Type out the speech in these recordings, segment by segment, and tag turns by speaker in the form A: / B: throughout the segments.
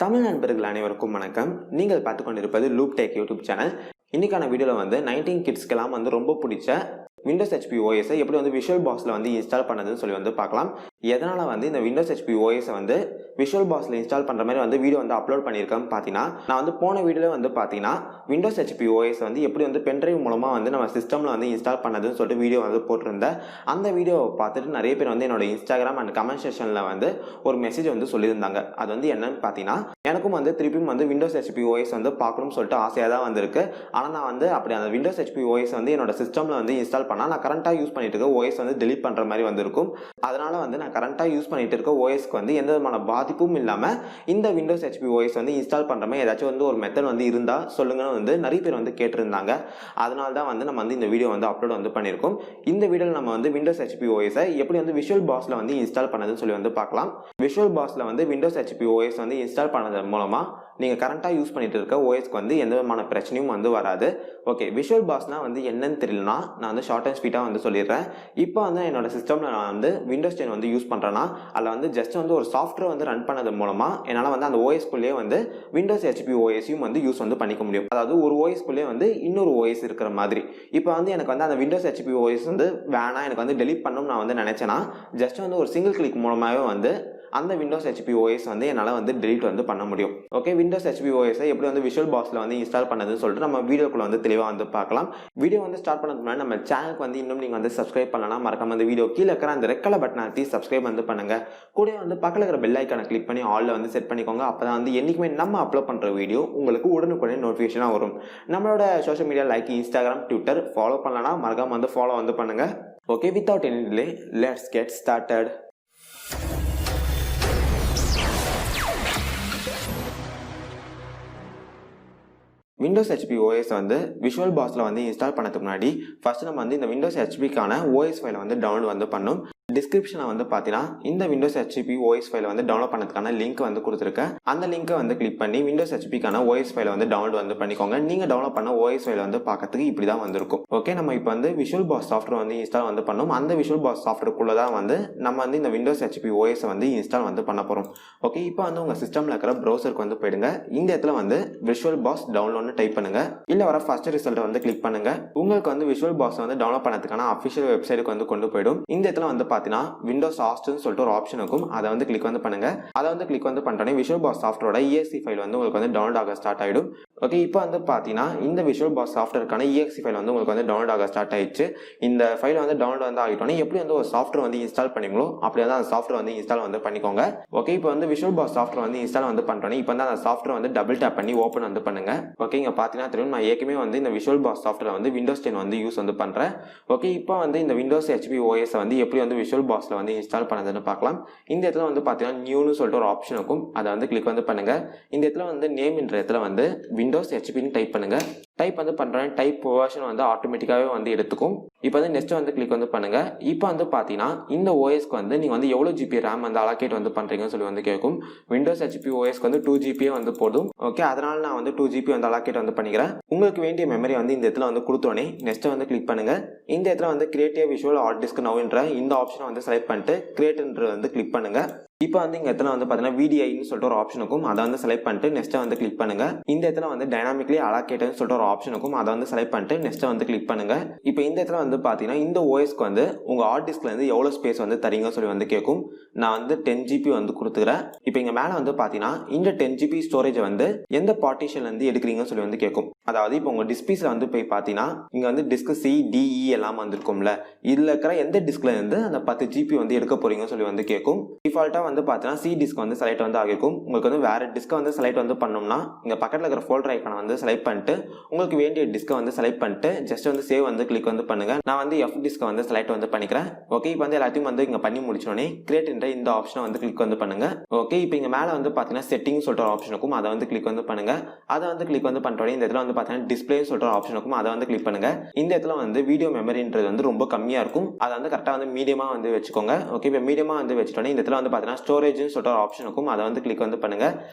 A: தமிழ் நண்பர்கள் அனைவருக்கும் வணக்கம். நீங்கள் பார்த்து கொண்டிருப்பது லூப் டெக் யூடியூப் சேனல். இன்னைக்கான வீடியோவில் வந்து 19 கிட்ஸ்க்கெல்லாம் வந்து ரொம்ப பிடிச்ச விண்டோஸ் ஹெச்பி ஓஎஸை எப்படி வந்து விஷுவல் பாக்ஸில் வந்து இன்ஸ்டால் பண்ணதுன்னு சொல்லி வந்து பார்க்கலாம். எதனால் வந்து இந்த விண்டோஸ் ஹெச்பி ஓஎஸை வந்து விஷுவல் பாக்ஸில் இன்ஸ்டால் பண்ணுற மாதிரி வந்து வீடியோ வந்து அப்லோட் பண்ணியிருக்கேன். பார்த்தீங்கன்னா நான் வந்து போன வீடியோவில் வந்து பார்த்தீங்கன்னா விண்டோஸ் ஹெச்பி ஓஎஸ் வந்து எப்படி வந்து பென்ட்ரைவ் மூலமாக வந்து நம்ம சிஸ்டமில் வந்து இன்ஸ்டால் பண்ணதுன்னு சொல்லிட்டு வீடியோ வந்து போட்டிருந்தேன். அந்த வீடியோவை பார்த்துட்டு நிறைய பேர் வந்து என்னோட இன்ஸ்டாகிராம் அண்ட் கமெண்ட் செக்ஷனில் வந்து ஒரு மெசேஜ் வந்து சொல்லியிருந்தாங்க. அது வந்து என்னன்னு பார்த்தீங்கன்னா, எனக்கும் வந்து திருப்பியும் வந்து விண்டோஸ் ஹெச்பி ஓஎஸ் வந்து பார்க்கணும்னு சொல்லிட்டு ஆசையாக தான் வந்திருக்கு. ஆனால் நான் வந்து அப்படி அந்த விண்டோஸ் ஹெச்பி ஓஎஸ் வந்து என்னோட சிஸ்டமில் வந்து இன்ஸ்டால் பண்ணால் நான் கரண்ட்டாக யூஸ் பண்ணிட்டு இருக்க ஓஎஸ் வந்து டெலீட் பண்ணுற மாதிரி வந்திருக்கும். அதனால வந்து நான் கரண்ட்டாக யூஸ் பண்ணிட்டு இருக்க ஓஎஸ்க்கு வந்து எந்த விதமான பாதிப்பும் இல்லாமல் இந்த விண்டோஸ் ஹெச்பி ஓஎஸ் வந்து இன்ஸ்டால் பண்ணுற மாதிரி ஏதாச்சும் வந்து ஒரு மெத்தட் வந்து இருந்தால் சொல்லுங்கன்னு வந்து நிறைய பேர் வந்து கேட்டிருந்தாங்க. அதனால தான் வந்து நம்ம வந்து இந்த வீடியோ வந்து அப்லோட் வந்து பண்ணியிருக்கோம். இந்த வீடியோவில் நம்ம வந்து விண்டோஸ் ஹெச்பி ஓஎஸை எப்படி வந்து விஷுவல் பாக்ஸில் வந்து இன்ஸ்டால் பண்ணதுன்னு சொல்லி வந்து பார்க்கலாம். விஷுவல் பாக்ஸில் வந்து விண்டோஸ் ஹெச்பி ஓஎஸ் வந்து இன்ஸ்டால் பண்ணது மூலமாக நீங்கள் கரண்ட்டாக யூஸ் பண்ணிட்டு இருக்க ஓஎஸ்க்கு வந்து எந்த விதமான பிரச்சனையும் வந்து வராது. ஓகே, விஷுவல் பாக்ஸ்னால் வந்து என்னன்னு தெரியலனா நான் வந்து ஷார்ட் அண்ட் ஸ்வீட்டாக வந்து சொல்லிடுறேன். இப்போ வந்து என்னோட சிஸ்டமில் நான் வந்து விண்டோஸ் 10 வந்து யூஸ் பண்ணுறேன்னா அதில் வந்து ஜஸ்ட் வந்து ஒரு சாஃப்ட்வேர் வந்து ரன் பண்ணது மூலமாக என்னால் வந்து அந்த ஓஎஸ்குள்ளேயே வந்து விண்டோஸ் ஹெச்பி ஓஎஸையும் வந்து யூஸ் வந்து பண்ணிக்க முடியும். அதாவது ஒரு ஓஎஸ்குள்ளேயே வந்து இன்னொரு ஓஎஸ் இருக்கிற மாதிரி. இப்போ வந்து எனக்கு வந்து அந்த விண்டோஸ் ஹெச்பி ஓஎஸ் வந்து வேணாம், எனக்கு வந்து டெலீட் பண்ணணும்னு நான் வந்து நினச்சேன்னா ஜஸ்ட் வந்து ஒரு சிங்கிள் கிளிக் மூலமாகவே வந்து அந்த விண்டோஸ் ஹெச்பி ஓஎஸ் வந்து என்னால் வந்து டெலீட் வந்து பண்ண முடியும். ஓகே, விண்டோஸ் ஹெச்பி ஓஎஸை எப்படி வந்து விஷுவல் பாக்ஸில் வந்து இன்ஸ்டால் பண்ணதுன்னு சொல்லிட்டு நம்ம வீடியோக்குள்ள வந்து தெளிவாக வந்து பார்க்கலாம். வீடியோ வந்து ஸ்டார்ட் பண்ணதுக்கு முன்னாடி நம்ம சேனலுக்கு வந்து இன்னும் நீங்கள் வந்து சப்ஸ்கிரைப் பண்ணலாம். மறக்காம அந்த வீடியோ கீழே இருக்கிற அந்த ரெட் கலர் பட்டனை அழுத்தி சப்ஸ்கிரைப் வந்து பண்ணுங்க. கூட வந்து பக்கத்தில் இருக்கிற பெல் ஐக்கானை கிளிக் பண்ணி ஆல்ல வந்து செட் பண்ணிக்கோங்க. அப்போ தான் வந்து என்றைக்குமே நம்ம அப்லோட் பண்ணுற வீடியோ உங்களுக்கு உடனுக்குடனே நோட்டிஃபிகேஷனாக வரும். நம்மளோட social media like Instagram, Twitter follow பண்ணலன்னா மறக்காம வந்து ஃபாலோ வந்து பண்ணுங்க. Okay, without any delay let's get started. Windows HP OS வந்து விஷுவல் பாக்ஸில் வந்து இன்ஸ்டால் பண்ணதுக்கு முன்னாடி ஃபர்ஸ்ட் நம்ம வந்து இந்த விண்டோஸ் ஹெச்பிக்கான ஓஎஸ் ஃபைலை வந்து டவுன்லோட் வந்து பண்ணணும். டிஸ்கிரிப்ஷனில் வந்து பார்த்தீங்கன்னா இந்த விண்டோஸ் ஹெச்பி ஓஎஸ் ஃபைலை வந்து டவுன்லோட் பண்ணதுக்கான லிங்க் வந்து கொடுத்துருக்கேன். அந்த லிங்கை வந்து கிளிக் பண்ணி விண்டோஸ் ஹெச்பிக்கான ஓஎஸ் ஃபைலை வந்து டவுன்லோட் வந்து பண்ணிக்கோங்க. நீங்கள் டவுன்லோட் பண்ண ஓஎஸ் ஃபைலை வந்து பார்க்கறதுக்கு இப்படி தான் வந்திருக்கும். ஓகே, நம்ம இப்போ வந்து விஷுவல் பாக்ஸ் சாஃப்ட்வேர் வந்து இன்ஸ்டால் வந்து பண்ணோம். அந்த விஷுவல் பாக்ஸ் சாஃப்ட்வேருக்குள்ளே தான் வந்து நம்ம வந்து இந்த விண்டோஸ் ஹெச்பி ஓஎஸை வந்து இன்ஸ்டால் வந்து பண்ண போகிறோம். ஓகே, இப்போ வந்து உங்கள் சிஸ்டமில் இருக்கிற ப்ரௌசருக்கு வந்து போயிடுங்க. இந்த இடத்துல வந்து விஷுவல் பாக்ஸ் டவுன்லோட்னு டைப் பண்ணுங்க. இல்லை வர ஃபர்ஸ்ட் ரிசல்ட்டை வந்து கிளிக் பண்ணுங்க. உங்களுக்கு வந்து விஷுவல் பாக்ஸ் வந்து டவுன்லோட் பண்ணதுக்கான அஃபிஷியல் வெப்சைட்டுக்கு வந்து கொண்டு போயிடும். இந்த இடத்துல வந்து பார்த்தீங்கன்னா விண்டோஸ் ஹாஸ்ட்னு சொல்லிட்டு ஒரு ஆப்ஷன் இருக்கும். அதை வந்து கிளிக் வந்து பண்ணுங்க. அதை வந்து கிளிக் வந்து பண்ணிட்டோன்னே விஷுவல் பாக்ஸ் சாஃப்ட்வேரோட EXE ஃபைல் வந்து உங்களுக்கு வந்து டவுன்லோட் ஆக ஸ்டார்ட் ஆகிடும். ஓகே, இப்போ வந்து பார்த்தீங்கன்னா இந்த விஷுவல் பாக்ஸ் சாஃப்ட்வேருக்கான EXE ஃபைல் வந்து உங்களுக்கு வந்து டவுன்லோட் ஆக ஸ்டார்ட் ஆயிடுச்சு. இந்த ஃபைல் வந்து டவுன்லோட் வந்து ஆகிட்டோன்னே எப்படி வந்து ஒரு சாஃப்ட்வேர் வந்து இன்ஸ்டால் பண்ணீங்களோ அப்படி வந்து அந்த சாஃப்ட்வேர் வந்து இன்ஸ்டால் வந்து பண்ணிக்கோங்க. ஓகே, இப்போ வந்து விஷுவல் பாக்ஸ் சாஃப்ட்வேர் வந்து இன்ஸ்டால் வந்து பண்ணிட்டோன்னே இப்போ வந்து அந்த சாஃப்ட்வேர் வந்து டபுள் டேப் பண்ணி ஓப்பன் வந்து பண்ணுங்க. ஓகே, இங்கே பார்த்தீங்கன்னா தெரியும் நான் ஏற்கனவே வந்து இந்த விஷுவல் பாக்ஸ் சாஃப்ட்வேர் வந்து விண்டோஸ் 10 வந்து யூஸ் வந்து பண்ணுறேன். ஓகே, இப்போ வந்து இந்த விண்டோஸ் ஹெச்பி ஓஎஸ் வந்து எப்படி வந்து விஷுவல் பாக்ஸில் வந்து இன்ஸ்டால் பண்ணதுன்னு பார்க்கலாம். இந்த இடத்துல வந்து பார்த்தீங்கன்னா நியூன்னு சொல்லிட்டு ஒரு ஆப்ஷன் இருக்கும். அதை வந்து கிளிக் வந்து பண்ணுங்க. இந்த இடத்துல வந்து நேம்ன்ற இடத்துல வந்து விண்டோஸ் ஹெச்பின்னு டைப் பண்ணுங்க. டைப் வந்து பண்ணுறேன். டைப் வெர்ஷன் வந்து ஆட்டோமேட்டிக்காகவே வந்து எடுத்துக்கும். இப்போ வந்து நெக்ஸ்ட் வந்து கிளிக் வந்து பண்ணுங்க. இப்போ வந்து பார்த்தீங்கன்னா இந்த ஓஎஸ்க்கு வந்து நீங்கள் வந்து எவ்வளோ ஜிபி ரேம் வந்து அலோகேட் வந்து பண்ணுறீங்கன்னு சொல்லி வந்து கேட்கும். விண்டோஸ் ஹெச்பி ஓஎஸ்க்கு வந்து 2 GB வந்து போதும். ஓகே, அதனால நான் வந்து 2 GB வந்து அலோகேட் வந்து பண்ணிக்கிறேன். உங்களுக்கு வேண்டிய மெமரி வந்து இந்த இடத்துல வந்து கொடுத்தோன்னே நெக்ஸ்ட் வந்து கிளிக் பண்ணுங்க. இந்த இடத்துல வந்து கிரியேட்டிவ் விஷுவல் ஹார்ட் டிஸ்க் நவுன்ற இந்த ஆப்ஷனை வந்து செலக்ட் பண்ணிட்டு கிரியேட்ன்ற வந்து கிளிக் பண்ணுங்க. இப்போ வந்து இங்க இடத்துல வந்து பார்த்தீங்கன்னா VDIன்னு சொல்லிட்டு ஒரு ஆப்ஷன் இருக்கும். அதை வந்து செலக்ட் பண்ணிட்டு நெக்ஸ்ட் வந்து கிளிக் பண்ணுங்க. இந்த இடத்துல வந்து டைனாமிக்லி அலோகேட்னு சொல்லிட்டு ஒரு ஆப்ஷன் இருக்கும். அதை வந்து செலக்ட் பண்ணிட்டு நெக்ஸ்ட் வந்து கிளிக் பண்ணுங்க. இப்போ இந்த இடத்துல வந்து பார்த்தீங்கன்னா இந்த ஓஎஸ்க்கு வந்து உங்க ஹார்ட் டிஸ்க்ல இருந்து எவ்வளோ ஸ்பேஸ் வந்து தரீங்கன்னு சொல்லி வந்து கேட்கும். நான் வந்து 10 GB வந்து கொடுத்துக்கிறேன். இப்போ இங்க மேலே வந்து பார்த்தீங்கன்னா இந்த 10 GB ஸ்டோரேஜ் வந்து எந்த பார்ட்டிஷன்ல இருந்து எடுக்கிறீங்கன்னு சொல்லி வந்து கேட்கும். அதாவது இப்போ உங்க டிஸ்பிளேஸ்ல வந்து போய் பார்த்தீங்கன்னா இங்க வந்து டிஸ்க் C, D, E எல்லாம் வந்துருக்கும்ல. இதுல இருக்கிற எந்த டிஸ்க்ல இருந்து அந்த 10 GB வந்து எடுக்க போறீங்கன்னு சொல்லி வந்து கேட்கும். டிஃபால்ட்டா வந்து பார்த்தீங்கன்னா C டிஸ்க் வந்து செலக்ட் வந்து ஆகிருக்கும். உங்களுக்கு வந்து வேற டிஸ்கை வந்து செலக்ட் வந்து பண்ணோம்னா இங்க பக்கத்தில் இருக்கிற ஃபோல்டர் ஐக்கானை வந்து செலக்ட் பண்ணிட்டு உங்களுக்கு வேண்டிய டிஸ்கை வந்து செலக்ட் பண்ணிட்டு ஜஸ்ட் வந்து சேவ் வந்து கிளிக் வந்து பண்ணுங்க. நான் வந்து F டிஸ்கை வந்து செலக்ட் வந்து பண்ணிக்கிறேன். ஓகே, இப்போ வந்து எல்லாத்தையும் வந்து இங்க பண்ணி முடிச்சோடனே கிரியேட் என்ற இந்த ஆப்ஷனை வந்து கிளிக் வந்து பண்ணுங்க. ஓகே, இப்போ இங்க மேலே வந்து பார்த்தீங்கன்னா செட்டிங் சொல்லிட்டு ஒரு ஆப்ஷன் இருக்கும். அதை வந்து கிளிக் வந்து பண்ணுங்க. அதை வந்து கிளிக் வந்து பண்ணிட்டோடனே இந்த இடத்துல வந்து பார்த்தீங்கன்னா டிஸ்பிளே சொல்லிட்டு ஒரு ஆப்ஷன் இருக்கும். அதை வந்து கிளிக் பண்ணுங்க. இந்த இடத்துல வந்து வீடியோ மெமரின்றது வந்து ரொம்ப கம்மியா இருக்கும். அதை வந்து கரெக்டாக வந்து மீடியமா வந்து வச்சுக்கோங்க. ஓகே, இப்போ மீடியமா வந்து வச்சுட்டோன்னே இந்த இடத்துல வந்து பார்த்தீங்கன்னா ஸ்டோரேஜ் சொல்லிட்டு ஒரு ஆப்ஷன் இருக்கும். அதை வந்து கிளிக் வந்து பண்ணுங்க.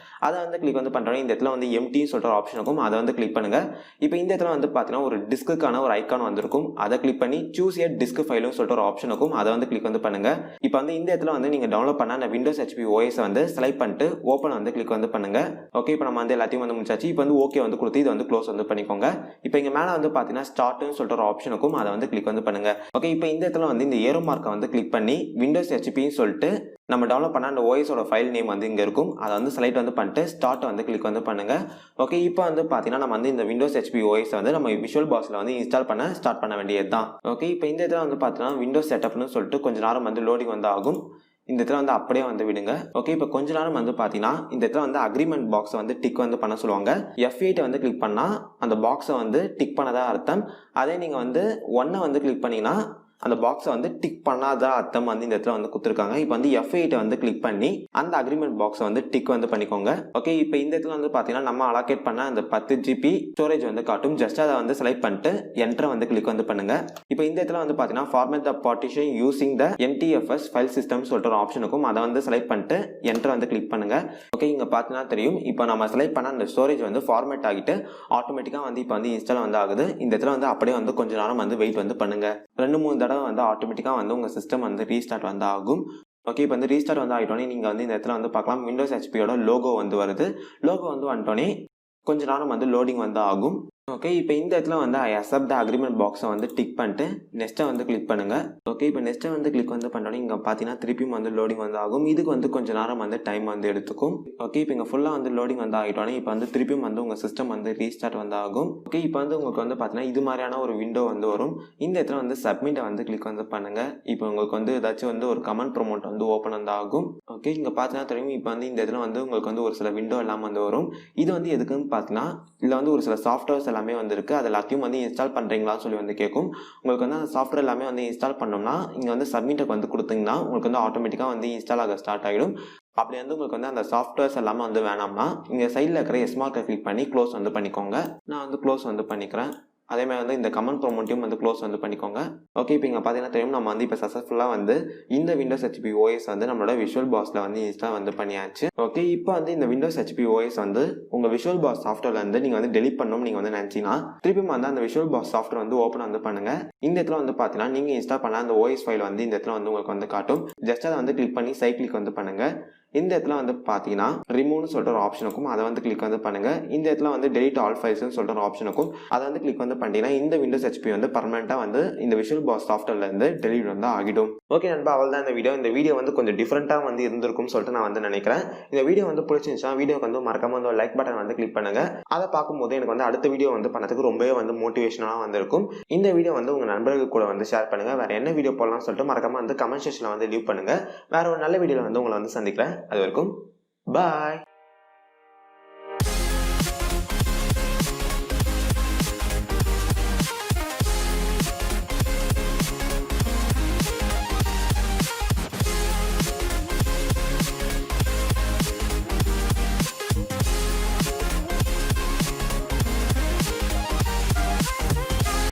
A: அதை வந்து கிளிக் வந்து பண்ணுறோம். இந்த இடத்துல வந்து எம்டின்னு சொல்லிட்டு ஒரு ஆப்ஷன் இருக்கும். அதை வந்து கிளிக் பண்ணுங்க. இப்போ இந்த இடத்துல வந்து பார்த்தீங்கன்னா ஒரு டிஸ்க்குக்கான ஒரு ஐக்கான் வந்திருக்கும். அதை கிளிக் பண்ணி சூஸ் எ டிஸ்க் ஃபைல்னு சொல்லிட்டு ஒரு ஆப்ஷன் இருக்கும். அதை வந்து கிளிக் வந்து பண்ணுங்க. இப்போ வந்து இந்த இடத்துல வந்து நீங்கள் டவுன்லோட் பண்ண அந்த விண்டோஸ் ஹெச்பி ஓஎஸ் வந்து செலக்ட் பண்ணிட்டு ஓப்பன் வந்து கிளிக் வந்து பண்ணுங்க. ஓகே, இப்போ நம்ம வந்து எல்லாத்தையும் வந்து முடிச்சாச்சு. இப்போ வந்து ஓகே வந்து கொடுத்து இது வந்து க்ளோஸ் வந்து பண்ணிக்கோங்க. இப்போ இங்கே மேலே வந்து பார்த்தீங்கன்னா ஸ்டார்ட்னு சொல்லிட்டு ஒரு ஆப்ஷன் இருக்கும். அதை வந்து கிளிக் வந்து பண்ணுங்க. ஓகே, இப்போ இந்த இடத்துல வந்து இந்த ஏரோ மார்க்கை வந்து கிளிக் பண்ணி விண்டோஸ் ஹெச்பின்னு சொல்லிட்டு நம்ம டவுன்லோட் பண்ண அந்த ஓஎஸோட ஃபைல் நேம் வந்து இங்கே இருக்கும். அதை வந்து செலக்ட் வந்து பண்ணிட்டு ஸ்டார்ட் வந்து கிளிக் வந்து பண்ணுங்க. ஓகே, இப்போ வந்து பார்த்தீங்கன்னா நம்ம வந்து இந்த விண்டோஸ் ஹெச்பி ஓஎஸ் வந்து நம்ம விஷுவல் பாக்ஸில் வந்து இன்ஸ்டால் பண்ண ஸ்டார்ட் பண்ண வேண்டியது தான். ஓகே, இப்போ இந்த இடத்துல வந்து பார்த்தீங்கன்னா விண்டோஸ் செட்டப்னு சொல்லிட்டு கொஞ்ச நேரம் வந்து லோடிங் வந்து ஆகும். இந்த இடத்துல வந்து அப்படியே வந்து விடுங்க. ஓகே, இப்போ கொஞ்ச நேரம் வந்து பார்த்தீங்கன்னா இந்த இடத்துல வந்து அக்ரிமெண்ட் பாக்ஸை வந்து டிக் வந்து பண்ண சொல்லுவாங்க. F8 வந்து கிளிக் பண்ணால் அந்த பாக்ஸை வந்து டிக் பண்ணதா அர்த்தம். அதே நீங்கள் வந்து 1 வந்து கிளிக் பண்ணீங்கன்னா அந்த பாக்ஸை வந்து டிக் பண்ணாத அர்த்தம் வந்து இந்த இடத்துல வந்து கொடுத்துருக்காங்க. இப்போ வந்து F8 வந்து கிளிக் பண்ணி அந்த அக்ரிமெண்ட் பாக்ஸை வந்து டிக் வந்து பண்ணிக்கோங்க. ஓகே, இப்போ இந்த இடத்துல வந்து பார்த்தீங்கன்னா நம்ம அலோகேட் பண்ண அந்த 10 GB ஸ்டோரேஜ் வந்து காட்டும். ஜஸ்ட் அதை வந்து செலக்ட் பண்ணிட்டு என்டர் வந்து கிளிக் வந்து பண்ணுங்க. இப்போ இந்த இடத்துல வந்து பார்த்தீங்கன்னா format the partition using the NTFS file system சொல்லிட்டு ஒரு ஆப்ஷன் இருக்கும். அதை வந்து செலக்ட் பண்ணிட்டு என்டர் வந்து கிளிக் பண்ணுங்க. ஓகே, இங்கே பார்த்தீங்கன்னா தெரியும். இப்போ நம்ம செலக்ட் பண்ண அந்த ஸ்டோரேஜ் வந்து ஃபார்மேட் ஆகிட்டு ஆட்டோமேட்டிக்காக வந்து இப்போ வந்து இன்ஸ்டால் வந்து ஆகுது. இந்த இடத்துல வந்து அப்படியே வந்து கொஞ்ச நேரம் வந்து வெயிட் வந்து பண்ணுங்க. 2-3 தடவை வந்து ஆட்டோமேட்டிக்காக வந்து உங்கள் சிஸ்டம் வந்து ரீஸ்டார்ட் வந்து ஆகும். ஓகே, இப்போ வந்து ரீஸ்டார்ட் வந்து ஆகிட்டோன்னே நீங்கள் வந்து இந்த இடத்துல வந்து பார்க்கலாம் விண்டோஸ் ஹெச்பியோட லோகோ வந்து வருது. லோகோ வந்து வந்துட்டோன்னே கொஞ்ச நேரம் வந்து லோடிங் வந்து ஆகும். ஓகே, இப்போ இந்த இடத்துல வந்து ஐ அக்செப்ட் த அக்ரிமெண்ட் பாக்ஸை வந்து டிக் பண்ணிட்டு நெக்ஸ்ட்டை வந்து கிளிக் பண்ணுங்க. ஓகே, இப்போ நெக்ஸ்ட்டை வந்து கிளிக் வந்து பண்ணோன்னே இங்கே பார்த்தீங்கன்னா திருப்பியும் வந்து லோடிங் வந்து ஆகும். இதுக்கு வந்து கொஞ்ச நேரம் வந்து டைம் வந்து எடுத்துக்கும். ஓகே, இப்போ இங்கே ஃபுல்லாக வந்து லோடிங் வந்து ஆகிட்டோன்னே இப்போ வந்து திருப்பியும் வந்து உங்கள் சிஸ்டம் வந்து ரீஸ்டார்ட் வந்து ஆகும். ஓகே, இப்போ வந்து உங்களுக்கு வந்து பார்த்தீங்கன்னா இது மாதிரியான ஒரு விண்டோ வந்து வரும். இந்த இடத்துல வந்து சப்மிட்டை வந்து கிளிக் வந்து பண்ணுங்க. இப்போ உங்களுக்கு வந்து ஏதாச்சும் வந்து ஒரு கமெண்ட் ப்ரோமோட் வந்து ஓப்பன் வந்து ஆகும். ஓகே, இங்கே பார்த்தீங்கன்னா தெரியும். இப்போ வந்து இந்த இடத்துல வந்து உங்களுக்கு வந்து ஒரு சில விண்டோ எல்லாம் வந்து வரும். இது வந்து எதுக்குன்னு பார்த்தீங்கன்னா இதில் வந்து ஒரு சில சாஃப்ட்வேர்ஸ் எல்லாமே வந்து இருக்குது. அது எல்லாத்தையும் வந்து இன்ஸ்டால் பண்ணுறீங்களான்னு சொல்லி வந்து கேட்கும். உங்களுக்கு வந்து அந்த சாஃப்ட்வேர் எல்லாமே வந்து இன்ஸ்டால் பண்ணோம்னா இங்கே வந்து சப்மிட்டுக்கு வந்து கொடுத்தீங்கன்னா உங்களுக்கு வந்து ஆட்டோமேட்டிக்காக வந்து இன்ஸ்டால் ஆக ஸ்டார்ட் ஆகிடும். அப்படி வந்து உங்களுக்கு வந்து அந்த சாஃப்ட்வேர்ஸ் எல்லாமே வந்து வேணாம்னா இங்கே சைடில் இருக்கிற எஸ் மார்க்கை கிளிக் பண்ணி க்ளோஸ் வந்து பண்ணிக்கோங்க. நான் வந்து க்ளோஸ் வந்து பண்ணிக்கிறேன். அதேமாதிரி வந்து இந்த கமெண்ட் ப்ரோமோட்டையும் வந்து க்ளோஸ் வந்து பண்ணிக்கோங்க. ஓகே, இப்போ இங்கே பார்த்தீங்கன்னா தெரியும் நம்ம வந்து இப்போ சக்ஸஸ்ஃபுல்லாக வந்து இந்த விண்டோஸ் ஹெச்பி ஓஎஸ் வந்து நம்மளோட விஷுவல் பாக்ஸில் வந்து இன்ஸ்டால் வந்து பண்ணியாச்சு. ஓகே, இப்போ வந்து இந்த விண்டோஸ் ஹெச்பி ஓஎஸ் வந்து உங்கள் விஷுவல் பாக்ஸ் சாஃப்ட்வேர்லேருந்து நீங்கள் வந்து டெலிட் பண்ணணும்னு நீங்கள் வந்து நினச்சிங்கன்னா திருப்பி வந்து அந்த விஷுவல் பாக்ஸ் சாஃப்ட்வேர் வந்து ஓப்பன் வந்து பண்ணுங்கள். இந்த இடத்துல வந்து பார்த்தீங்கன்னா நீங்கள் இன்ஸ்டால் பண்ண அந்த ஓஎஸ் ஃபைல் வந்து இந்த இடத்துல வந்து உங்களுக்கு வந்து காட்டும். ஜஸ்ட் அதை வந்து கிளிக் பண்ணி சைட் கிளிக் வந்து பண்ணுங்கள். இந்த இடத்துல வந்து பார்த்தீங்கன்னா ரிமூவ்னு சொல்லிட்டு ஒரு ஆப்ஷன் இருக்கும். அதை வந்து கிளிக் வந்து பண்ணுங்க. இந்த இடத்துல வந்து டெலிட் ஆல் ஃபைல்ஸ்னு சொல்லிட்டு ஒரு ஆப்ஷன் இருக்கும். அதை வந்து கிளிக் வந்து பண்ணிட்டீங்கன்னா இந்த விண்டோஸ் ஹெச்பி வந்து பர்மனெண்ட்டாக வந்து இந்த விஷுவல் பாக்ஸ் சாஃப்ட்வேர்லேருந்து டெலிட் வந்து ஆகிடும். ஓகே நண்பா, அவள் தான் இந்த வீடியோ வந்து கொஞ்சம் டிஃப்ரெண்ட்டாக வந்து இருந்திருக்கும்னு சொல்லிட்டு நான் வந்து நினைக்கிறேன். இந்த வீடியோ வந்து பிடிச்சிருந்துச்சுன்னா வீடியோக்கு வந்து மறக்காம வந்து லைக் பட்டன் வந்து கிளிக் பண்ணுங்க. அதை பார்க்கும்போது எனக்கு வந்து அடுத்த வீடியோ வந்து பண்ணதுக்கு ரொம்பவே வந்து மோட்டிவேஷனாக வந்திருக்கும். இந்த வீடியோ வந்து உங்கள் நண்பர்கள் கூட வந்து ஷேர் பண்ணுங்க. வேற என்ன வீடியோ போடலாம்னு சொல்லிட்டு மறக்காம வந்து கமெண்ட் செக்ஷனில் வந்து லீவ் பண்ணுங்க. வேற ஒரு நல்ல வீடியோவில் வந்து உங்களை வந்து சந்திக்கிறேன். அது வரைக்கும் பாய்.